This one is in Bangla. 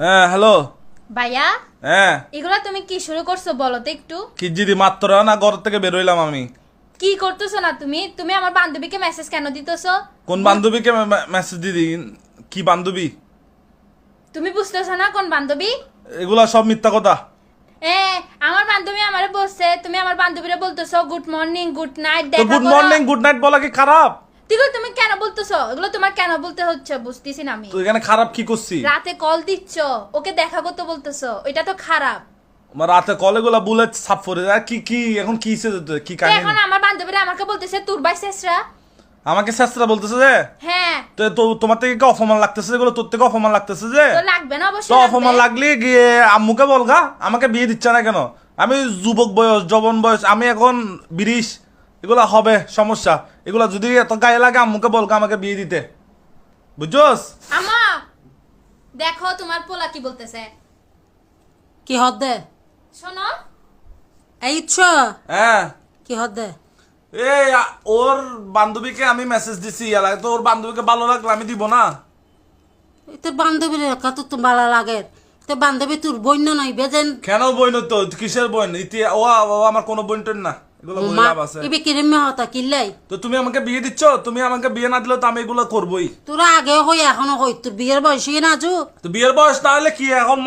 হ্যাঁ হ্যালো। ভাইয়া হ্যাঁ এগুলা তুমি কি শুরু করছো বলো তো একটু। কি দিদি মাত্র না ঘর থেকে বের হইলাম আমি। কি করতেছো না তুমি তুমি আমার বান্ধবীকে মেসেজ কেন দিতেছো? কোন বান্ধবীকে মেসেজ দিদি? কি বান্ধবী? তুমি বুঝতেছো না কোন বান্ধবী? এগুলা সব মিথ্যা কথা। এ আমার বান্ধবী আমারে বলছে তুমি আমার বান্ধবীরে বলতেছো গুড মর্নিং গুড নাইট তো দেখা গুড করো। মর্নিং গুড নাইট বলা কি খারাপ? এগুলো তুমি কেন বলতেছো? এগুলো তোমার কেন বলতে হচ্ছে বুঝতেছি না আমি। তো এখানে খারাপ কি করছি? রাতে কল দিচ্ছ ওকে দেখা করতে বলতেছো, এটা তো খারাপ। আমার রাতে কলে গুলা বুলেট সাফ করে কি কি এখন কি কি তো কাহিনী? এখন আমার বান্ধবীরা আমাকে বলতেছে তোর ভাই শেষরা। আমাকে শাস্ত্রা বলতেছে যে হ্যাঁ তো তোমার থেকে কি অপমান লাগতেছে? এগুলো তোর থেকে অপমান লাগতেছে যে? তো লাগবে না তো অবশ্যই অপমান লাগবে। লাগলে গিয়ে আম্মুকে বলগা আমাকে বিয়ে দিচ্ছে না কেন? আমি যুবক বয়স যৌবন বয়স, আমি এখন 20, এগুলা হবে সমস্যা। এগুলা যদি এত গায়ে লাগে আম্মুকে বলগা আমাকে বিয়ে দিতে, বুঝছস? আমা দেখো তোমার পোলা কি বলতেছে। কি হদ্দে শোনো এই ইচ্ছ হ্যাঁ কি হদ্দে এই ওর বান্ধবীকে আমি মেসেজ দিছি এলাকায়, তো ওর বান্ধবীকে ভালো লাগলে আমি দিব না? তোর বান্ধবীর কত তো ভালো লাগে। তোর বান্ধবী তোর বন্য নাই বেজেন কেন বইন? তো কিসের বইন? ও আমার কোনো বইন টইন না, এগুলো বই লাভ আছে? ইবে কিরমে হতা কিল্লাই তো তুমি আমাকে বিয়ে দিচ্ছ, তুমি আমাকে বিয়ে না দিলে তো আমি এগুলো করবোই। তোরা আগেও হই এখনো হই তোর বিয়ের বয়সী না আজু। তো বিয়ের বয়স না হলে কি এখন